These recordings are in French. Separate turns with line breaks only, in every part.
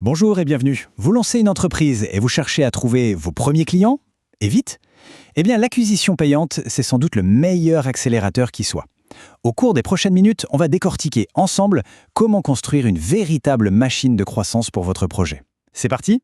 Bonjour et bienvenue. Vous lancez une entreprise et vous cherchez à trouver vos premiers clients? Et vite? Eh bien, l'acquisition payante, c'est sans doute le meilleur accélérateur qui soit. Au cours des prochaines minutes, on va décortiquer ensemble comment construire une véritable machine de croissance pour votre projet. C'est parti?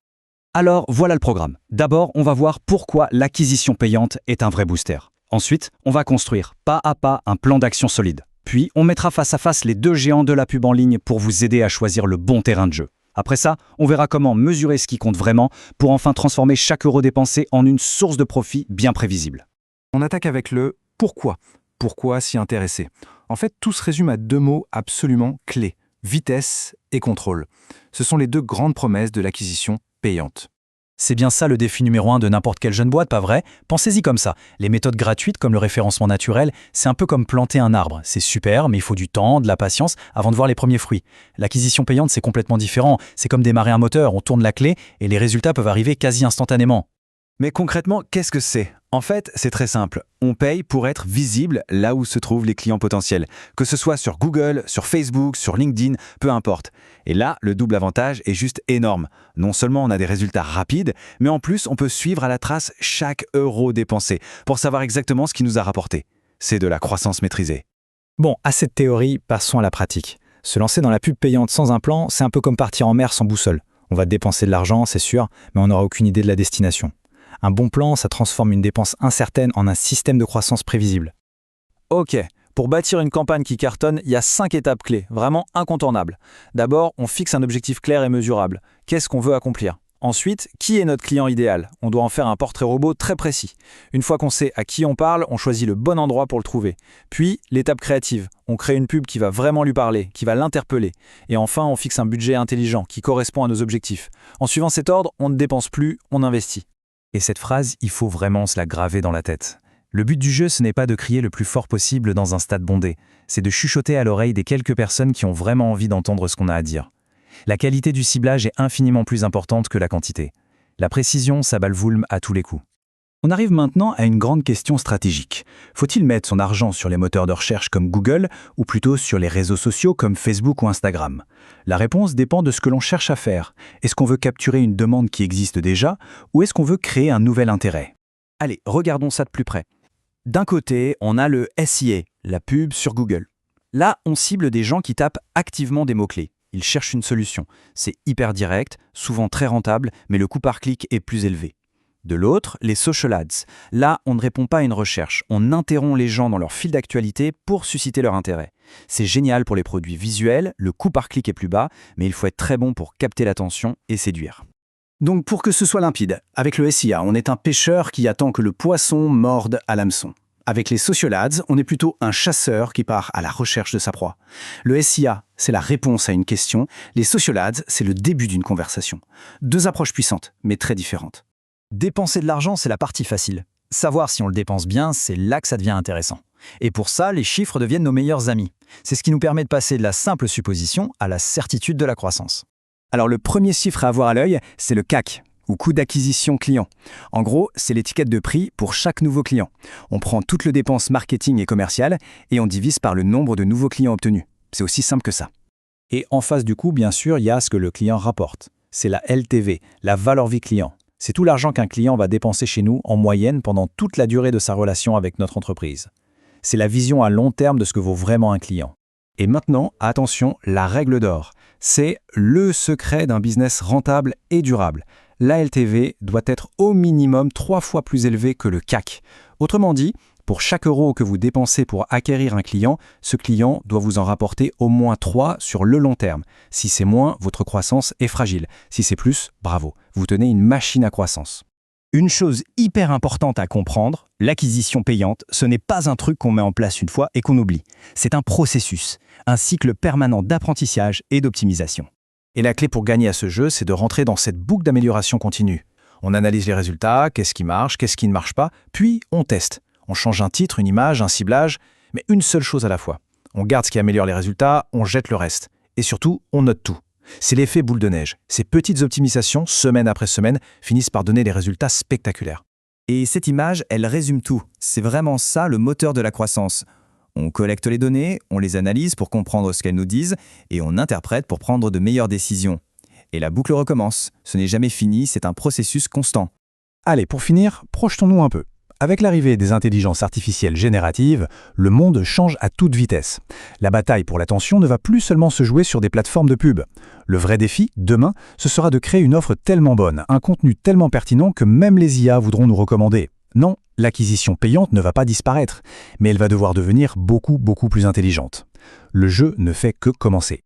Alors, voilà le programme. D'abord, on va voir pourquoi l'acquisition payante est un vrai booster. Ensuite, on va construire pas à pas un plan d'action solide. Puis, on mettra face à face les deux géants de la pub en ligne pour vous aider à choisir le bon terrain de jeu. Après ça, on verra comment mesurer ce qui compte vraiment pour enfin transformer chaque euro dépensé en une source de profit bien prévisible.
On attaque avec le pourquoi. Pourquoi s'y intéresser? En fait, tout se résume à deux mots absolument clés: vitesse et contrôle. Ce sont les deux grandes promesses de l'acquisition payante.
C'est bien ça le défi numéro 1 de n'importe quelle jeune boîte, pas vrai? Pensez-y comme ça. Les méthodes gratuites comme le référencement naturel, c'est un peu comme planter un arbre. C'est super, mais il faut du temps, de la patience avant de voir les premiers fruits. L'acquisition payante, c'est complètement différent. C'est comme démarrer un moteur, on tourne la clé et les résultats peuvent arriver quasi instantanément.
Mais concrètement, qu'est-ce que c'est? En fait, c'est très simple. On paye pour être visible là où se trouvent les clients potentiels. Que ce soit sur Google, sur Facebook, sur LinkedIn, peu importe. Et là, le double avantage est juste énorme. Non seulement on a des résultats rapides, mais en plus, on peut suivre à la trace chaque euro dépensé pour savoir exactement ce qui nous a rapporté. C'est de la croissance maîtrisée.
Bon, assez de théorie, passons à la pratique. Se lancer dans la pub payante sans un plan, c'est un peu comme partir en mer sans boussole. On va dépenser de l'argent, c'est sûr, mais on n'aura aucune idée de la destination. Un bon plan, ça transforme une dépense incertaine en un système de croissance prévisible.
Ok, pour bâtir une campagne qui cartonne, il y a 5 étapes clés, vraiment incontournables. D'abord, on fixe un objectif clair et mesurable. Qu'est-ce qu'on veut accomplir? Ensuite, qui est notre client idéal? On doit en faire un portrait robot très précis. Une fois qu'on sait à qui on parle, on choisit le bon endroit pour le trouver. Puis, l'étape créative. On crée une pub qui va vraiment lui parler, qui va l'interpeller. Et enfin, on fixe un budget intelligent qui correspond à nos objectifs. En suivant cet ordre, on ne dépense plus, on investit.
Et cette phrase, il faut vraiment se la graver dans la tête. Le but du jeu, ce n'est pas de crier le plus fort possible dans un stade bondé, c'est de chuchoter à l'oreille des quelques personnes qui ont vraiment envie d'entendre ce qu'on a à dire. La qualité du ciblage est infiniment plus importante que la quantité. La précision, ça bat le voulme à tous les coups. On arrive maintenant à une grande question stratégique. Faut-il mettre son argent sur les moteurs de recherche comme Google ou plutôt sur les réseaux sociaux comme Facebook ou Instagram? La réponse dépend de ce que l'on cherche à faire. Est-ce qu'on veut capturer une demande qui existe déjà ou est-ce qu'on veut créer un nouvel intérêt?
Allez, regardons ça de plus près. D'un côté, on a le SIA, la pub sur Google. Là, on cible des gens qui tapent activement des mots-clés. Ils cherchent une solution. C'est hyper direct, souvent très rentable, mais le coût par clic est plus élevé. De l'autre, les social ads. Là, on ne répond pas à une recherche. On interrompt les gens dans leur fil d'actualité pour susciter leur intérêt. C'est génial pour les produits visuels, le coût par clic est plus bas, mais il faut être très bon pour capter l'attention et séduire.
Donc pour que ce soit limpide, avec le SIA, on est un pêcheur qui attend que le poisson morde à l'hameçon. Avec les social ads, on est plutôt un chasseur qui part à la recherche de sa proie. Le SIA, c'est la réponse à une question. Les social ads, c'est le début d'une conversation. Deux approches puissantes, mais très différentes.
Dépenser de l'argent, c'est la partie facile. Savoir si on le dépense bien, c'est là que ça devient intéressant. Et pour ça, les chiffres deviennent nos meilleurs amis. C'est ce qui nous permet de passer de la simple supposition à la certitude de la croissance.
Alors le premier chiffre à avoir à l'œil, c'est le CAC, ou coût d'acquisition client. En gros, c'est l'étiquette de prix pour chaque nouveau client. On prend toute le dépense marketing et commerciale et on divise par le nombre de nouveaux clients obtenus. C'est aussi simple que ça.
Et en face du coût, bien sûr, il y a ce que le client rapporte. C'est la LTV, la valeur vie client. C'est tout l'argent qu'un client va dépenser chez nous en moyenne pendant toute la durée de sa relation avec notre entreprise. C'est la vision à long terme de ce que vaut vraiment un client. Et maintenant, attention, la règle d'or. C'est le secret d'un business rentable et durable. La LTV doit être au minimum 3 fois plus élevée que le CAC. Autrement dit, pour chaque euro que vous dépensez pour acquérir un client, ce client doit vous en rapporter au moins 3 sur le long terme. Si c'est moins, votre croissance est fragile. Si c'est plus, bravo, vous tenez une machine à croissance.
Une chose hyper importante à comprendre, l'acquisition payante, ce n'est pas un truc qu'on met en place une fois et qu'on oublie. C'est un processus, un cycle permanent d'apprentissage et d'optimisation.
Et la clé pour gagner à ce jeu, c'est de rentrer dans cette boucle d'amélioration continue. On analyse les résultats, qu'est-ce qui marche, qu'est-ce qui ne marche pas, puis on teste. On change un titre, une image, un ciblage, mais une seule chose à la fois. On garde ce qui améliore les résultats, on jette le reste. Et surtout, on note tout. C'est l'effet boule de neige. Ces petites optimisations, semaine après semaine, finissent par donner des résultats spectaculaires.
Et cette image, elle résume tout. C'est vraiment ça le moteur de la croissance. On collecte les données, on les analyse pour comprendre ce qu'elles nous disent et on interprète pour prendre de meilleures décisions. Et la boucle recommence. Ce n'est jamais fini, c'est un processus constant.
Allez, pour finir, projetons-nous un peu. Avec l'arrivée des intelligences artificielles génératives, le monde change à toute vitesse. La bataille pour l'attention ne va plus seulement se jouer sur des plateformes de pub. Le vrai défi, demain, ce sera de créer une offre tellement bonne, un contenu tellement pertinent que même les IA voudront nous recommander. Non, l'acquisition payante ne va pas disparaître, mais elle va devoir devenir beaucoup plus intelligente. Le jeu ne fait que commencer.